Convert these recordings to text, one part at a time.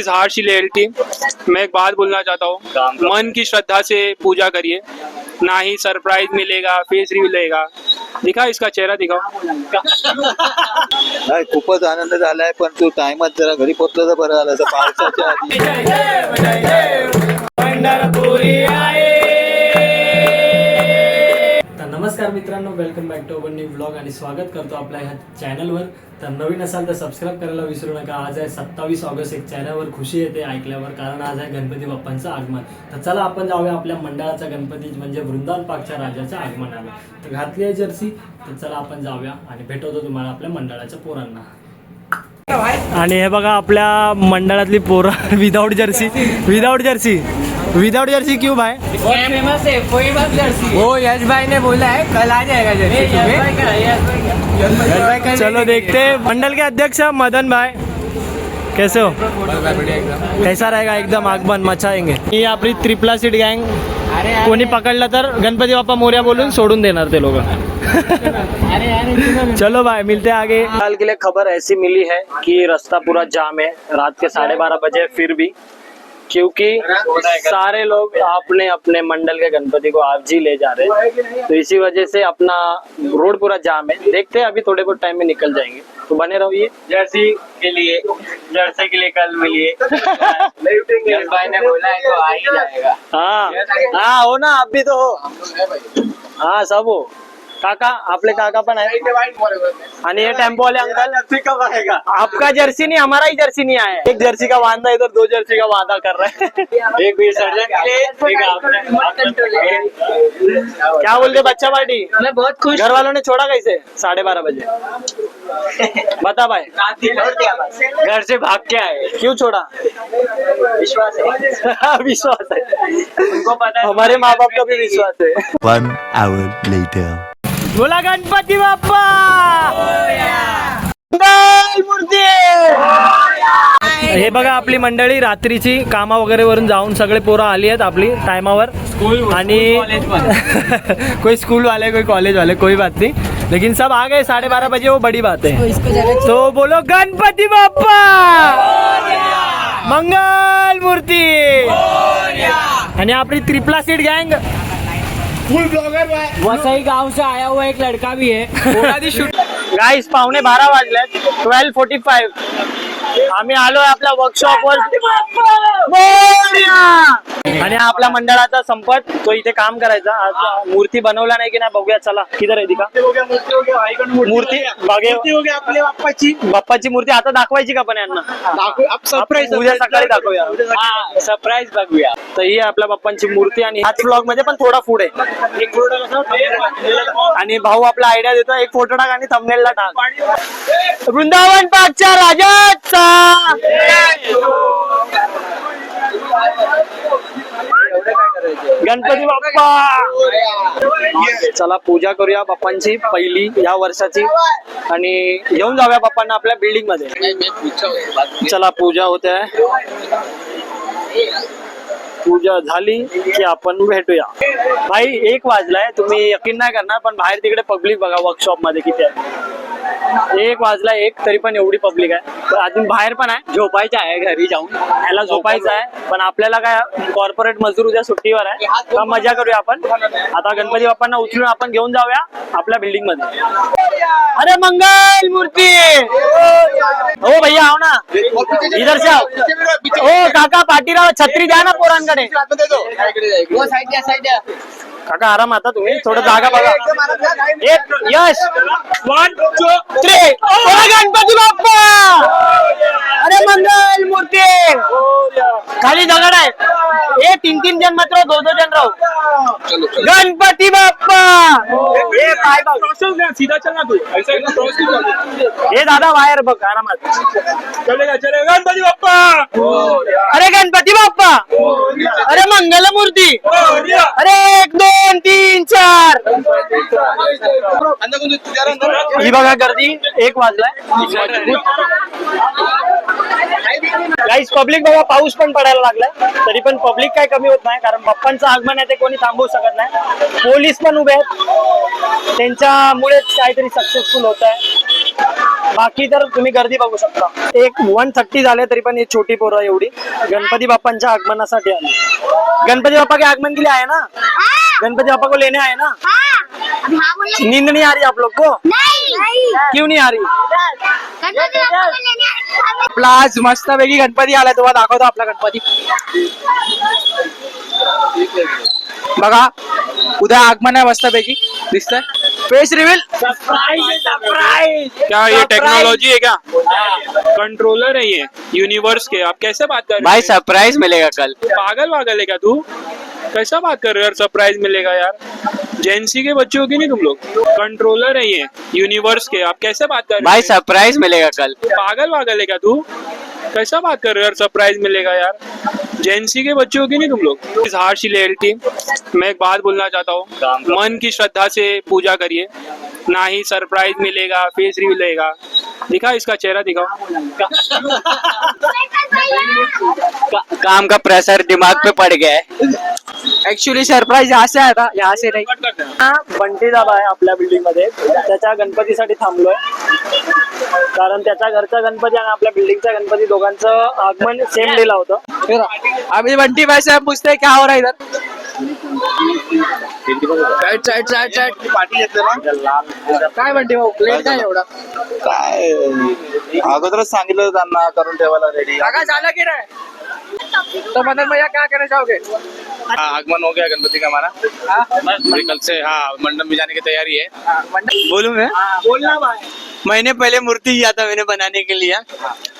Is harsh reality. मैं एक बात बोलना चाहता हूँ, मन की श्रद्धा से पूजा करिए, ना ही सरप्राइज मिलेगा, फेस मिलेगा। दिखा इसका चेहरा दिखाओ। नाही, खूपच आनंद झालाय, पण तू टाइमात जरा घरी पोहोचलं तर बरं झालं. असं पावसाच्या आधी. नमस्कार मित्रांनो, welcome back to our new vlog आणि स्वागत करतो आपल्या ह्या चॅनलवर. तर नवीन असाल तर सबस्क्राईब करायला विसरू नका. आज आहे 27 ऑगस्ट. एक चॅनलवर खुशी येते ऐकल्यावर, कारण आज आहे गणपती बाप्पांचं आगमन. तर चला आपण जाऊया आपल्या मंडळाचा गणपती म्हणजे वृंदावन पार्कच्या राजाचं आगमनाला. तर घातली आहे जर्सी, तर चला आपण जाऊया आणि भेटवतो तुम्हाला आपल्या मंडळाच्या पोरांना. आणि हे बघा आपल्या मंडळातली पोरं विदाउट जर्सी क्यों भाई? फेमस है, कोई बात जर्सी। वो यश भाई ने बोला है कल आ जाएगा जर्सी। चलो देखते हैं। मंडल के अध्यक्ष मदन भाई, कैसे हो? कैसा रहेगा? एकदम आगमन मचाएंगे. ही आपली ट्रिपला सीट गँग. कोणी पकडलं तर गणपती बाप्पा मोर्या बोलून सोडून देणार ते लोग. चलो भाई, मिलते हैं आगे. हाल के लिए खबर ऐसी मिली है कि रास्ता पूरा जाम है रात के 12:30 बजे, फिर भी क्योंकि सारे लोग अपने अपने मंडल के गणपति को आप जी ले जा रहे हैं, तो इसी वजह से अपना रोड पूरा जाम है. देखते हैं, अभी थोड़े बहुत टाइम में निकल जाएंगे, तो बने रहिए. जर्सी के लिए कल मिलिए। यश भाई ने बोला है तो आ ही जाएगा। हाँ हो ना, आप भी तो हो. हाँ सब हो. काका, आपले काका पण आहे. आणि ये टेम्पो वाले अंकल, कब आएगा? आपका जर्सी नहीं, हमारा ही जर्सी नहीं आया. एक जर्सी का वादा इधर, 2 जर्सी का वादा कर रहे हैं. एक भी सर्जन के लिए क्या बोलते बच्चा पार्टी? मैं बहुत खुश। घर वालों ने छोड़ा कैसे 12:30 बजे? बता भाई. घर से भाग के आए। क्यों छोड़ा? विश्वास है, विश्वास है, उनको पता है. हमारे माँ बाप का भी विश्वास है. 1 hour later. बोला गणपती बाप्पा मंगल मूर्ती. हे बघा आपली मंडळी रात्रीची कामा वगैरे वरून जाऊन सगळे पोरं आली आहेत आपली टाइमावर. आणि कोई स्कूल वाले, कोई कॉलेज वाले, कोई बात नहीं, लेकिन सब आ गए 12:30 बजे, वो बड़ी बात है. तो बोलो गणपती बाप्पा मंगल मूर्ती. आणि आपली ट्रिपला सीट गँग फुल ब्लॉगर वसई गांव से आया हुआ एक लड़का भी है. गाईस 12:15 वाजलेत. 12:45 आम्ही आलोय आपल्या वर्कशॉपवर. आणि आपल्या मंडळाचा संपत, तो इथे काम करायचा. आज मूर्ती बनवला नाही की नाही बघूया. चला किधर आहे दिका मूर्ती? आपल्या बाप्पाची मूर्ती आता दाखवायची का पण यांना? उद्या सकाळी दाखवूया. सरप्राईज बघूया. तर ही आपल्या बाप्पांची मूर्ती. आणि हाच ब्लॉग मध्ये पण थोडा फूड आहे. एक फोटो आणि भाऊ आपला आयडिया देतो, एक फोटो टाक आणि थंबनेलला टाक. वृंदावन पार्कच्या राजाचा गणपती बाप्पा. चला पूजा करूया बाप्पांची पहिली या वर्षाची, आणि घेऊन जाऊया बाप्पांना आपल्या बिल्डिंग मध्ये. चला पूजा होते आहे. पूजा झाली की आपण भेटूया. भाई 1 वाजलाय, तुम्ही यकीन नाही करणार, पण बाहेर तिकडे पब्लिक बघा वर्कशॉप मध्ये किती आहे. 1 वाजला, 1 तरी पण एवढी पब्लिक आहे. अजून बाहेर पण आहे. झोपायचं आहे घरी जाऊन. याला झोपायचं आहे, पण आपल्याला काय कॉर्पोरेट मजदूर उद्या सुट्टीवर आहे, तर मजा करूया आपण. आता गणपती बाप्पांना उचलून आपण घेऊन जाऊया आपल्या बिल्डिंग मध्ये. अरे मंगल मूर्ती. हो भैया आओ ना, इधर से आओ. हो काका पाटीराव, छत्री द्या ना पोरांकडे. काका आराम, आता तुम्ही थोडं जागा बघा. एक यश 1 2 3. गणपती बाप्पा. अरे मंगल मूर्ती. खाली दगड आहे. 3 जण मात्र, 2 जण राहू. गणपती बाप्पा. सीधा चलना तू. हे दादा बाहेर बघ आरामात. चलेगा गणपती बाप्पा. अरे गणपती बाप्पा. अरे मंगल मूर्ती. अरे 1 2 3 4. ही बघा गर्दी. 1 वाजलाय. गाईस पब्लिक बघा, पाऊस पण पडायला लागलाय, तरी पण पब्लिक काय कमी होत नाही, कारण बाप्पांचं आगमन आहे ते कोणी थांबवू शकत नाही. पोलीस पण उभे आहेत, त्यांच्यामुळेच काहीतरी सक्सेसफुल होत आहे. बाकी तर तुम्ही गर्दी बघू शकता. एक 130 झाले तरी पण ही छोटी पोरं एवढी गणपती बाप्पांच्या आगमनासाठी आली. गणपती बाप्पा के आगमन के लिए आए ना, गणपति बाप्पा को लेने आए ना. नींद नहीं आ रही आप लोग को? क्यों नहीं आ रही? आपला आज मस्तपैकी गणपती आलाय, तुम्हाला दाखवतो आपला गणपती. बघा उद्या आगमन आहे मस्तपैकी दिसतंय. Face reveal surprise. क्या ये टेक्नोलॉजी है क्या? कंट्रोलर है ये यूनिवर्स के. आप कैसे बात कर रहे भाई हो? सरप्राइज मिलेगा कल. पागल वागल है क्या तू? कैसा बात कर रहे हो यार? सरप्राइज मिलेगा यार. जेंसी के बच्चे हो कि नहीं तुम लोग? कंट्रोलर है ये यूनिवर्स के. आप कैसे बात कर रहे भाई हो? सरप्राइज मिलेगा कल. पागल वागल है क्या तू? कैसा बात कर रहे हो यार? सरप्राइज मिलेगा यार. जेंसी के बच्चे हो कि नहीं तुम लोग? इस हार्श रियलिटी. मैं एक बात बोलना चाहता हूँ, मन की श्रद्धा से पूजा करिए. ना ही सरप्राइज मिलेगा, फेस रिवीलेगा. दिखा इसका चेहरा दिखाओ. काम का प्रेशर दिमाग पे पड़ गया है. ऍक्च्युली सरप्राईज यहाँ से आया था, यहाँ से नहीं. बंटी दादा आहे आपल्या बिल्डिंग मध्ये, त्याच्या गणपतीसाठी थांबलोय. कारण त्याच्या घरचा गणपती आणि आपल्या बिल्डिंगचा गणपती दोघांचं आगमन सेम डेला होतं. अभी बंटी भाई साहब पूछते हैं क्या हो रहा है इधर. साइड पाठी घेतलं ना काय बंटी भाऊ लेट काय एवढा? काय अगोदरच सांगितलं त्यांना करून ठेवायला रेडी. काका झाला की नाही? तो मदन भैया क्या कहना चाहोगे? आगमन हो गया गणपति का हमारा. अभी कल से हाँ मंडप में जाने की तैयारी है. बोलूं मैं? बोलना भाई. महीने पहले मूर्ति दिया था मैंने बनाने के लिए,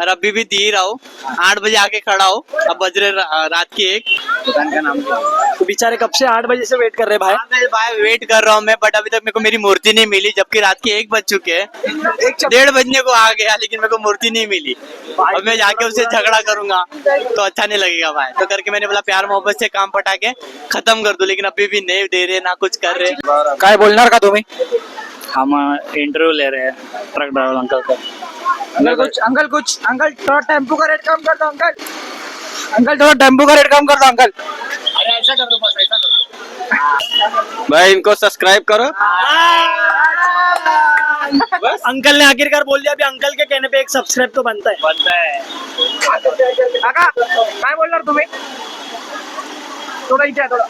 और अभी भी दे रहा हूँ. 8 बजे आके खड़ा हो. अब बज रहे रात की 1. दुकान का नाम क्या है? तो बेचारे कब से 8 बजे से वेट कर रहे हैं भाई. भाई वेट कर रहा हूँ मैं, बट अभी तक मेरे को मेरी मूर्ति नहीं मिली, जबकि रात के 1 बज चुके हैं. 1:30 बजने को आ गया, लेकिन मेरे को मूर्ति नहीं मिली. अब मैं जाके उससे झगड़ा करूंगा तो अच्छा नहीं लगेगा भाई. तो करके मैंने बोला प्यार मोहब्बत से काम पटा के खत्म कर दो, लेकिन अभी भी नहीं दे रहे ना कुछ कर रहे. काय बोलणार का तुम्ही? हम इंटरव्यू ले रहे हैं ट्रक ड्राइवर अंकल का. अंकल थोड़ा टेम्पो का रेट कम कर दो अंकल. अंकल थोड़ा टेम्पो का रेट कम कर दो अंकल. अरे ऐसा कर दो बस, ऐसा कर दो. भाई इनको सब्सक्राइब करो. अंकल ने आखिरकार बोल दिया. अभी अंकल के कहने पे एक सब्सक्राइब तो बनता है. काका काय बोलणार तुम्ही? थोडं इथे आहे, थोडं.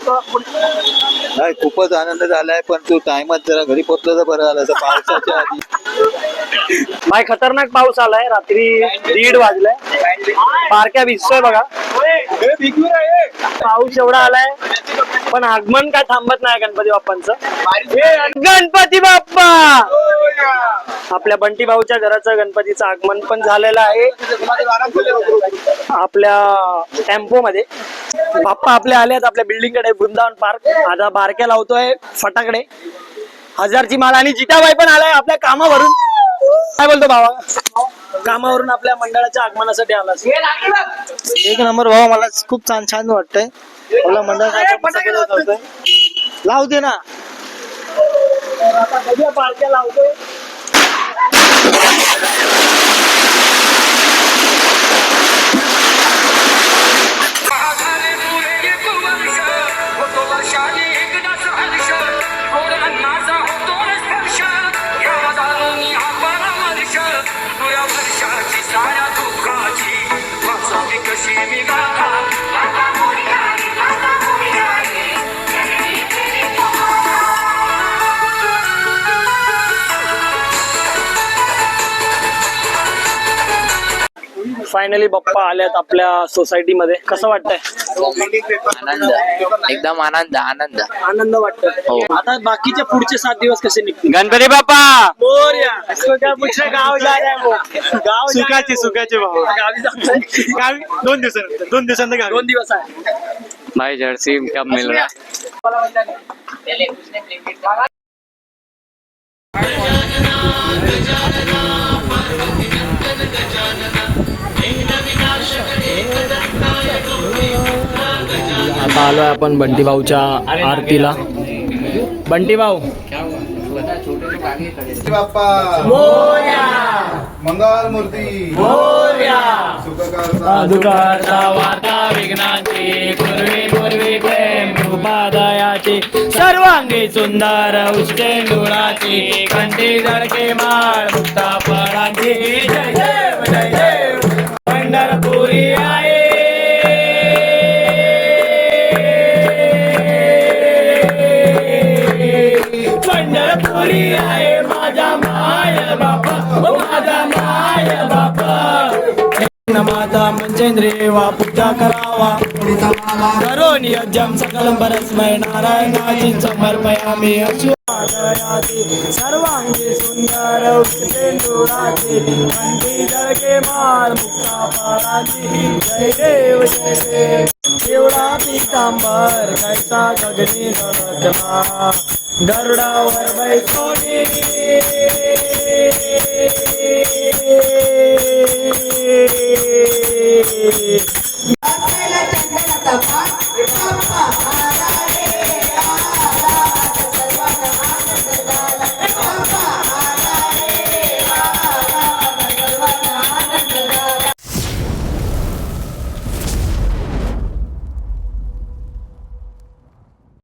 नाही खूपच आनंद झालाय, पण तू टाइमात जरा घरी पोहोचलं तर बरं झालं असं पावसाच्या आधी. भाई खतरनाक पाऊस आलाय. रात्री 1:30 वाजलाय. बारक्या भिजतोय बघा. पाऊस एवढा आलाय, पण आगमन काय थांबत नाही गणपती बाप्पांचं. गणपती बाप्पा. आपल्या बंटी भाऊच्या घराचं गणपतीचं आगमन पण झालेलं आहे आपल्या टेम्पो मध्ये. बाप्पा आपले आलेत आपल्या बिल्डिंग कडे, वृंदावन पार्क. आता बारक्या लावतोय फटाकडे. 1000ची माळ. आणि जिताबाई पण आलाय आपल्या कामावरून. काय बोलतो भावा? कामावरून आपल्या मंडळाच्या आगमनासाठी आला. एक नंबर भाऊ, मला खूप छान वाटतंय. आपला मंडळ लावू दे ना. बारक्या लावतोय. फायनली बाप्पा आल्यात आपल्या सोसायटी मध्ये. कसं वाटतंय? आनंद, एकदम आनंद. आनंद वाटतोय. आता बाकीचे पुढचे 7 दिवस कसे निघतील? गणपती बाप्पा मोरया. इसको क्या पूछ रहे? गाव जा रहा है वो. गाव सुखाचे भाऊ. गावी जातोय. 2 दिवसांना 2 दिवस आहे. भाई जर्सी कब मिल रहा है? आता आलोय आपण बंटी भाऊच्या आरतीला. बंटी भाऊ. बाप्पा मोरया. मंगल मूर्ती दुःखाचा वार्ता विघ्नाची पूर्वी प्रेम कृपादयाची सर्वांगी सुंदर उष्टे डोळाची कंठी जळके माळ मुक्ता फळांची की जय देव जय देव पंढरपुरी आहे पंढरपुरी आहे माझा माय बापा ओ माझा माय बापा माता मंचेंद्रे वा पूजा करावा करोनी यज्ञम सकलम परस्मै नारायणाची समर्पयामी अश्वादयाती सर्वांगी सुंदर उच्चेंदुराची कंठी जळके माल मुक्ता पाराची जय देव जय देव पिवळा पीतांबर कैसा गगनी गगमा गरुडावर बैसोनी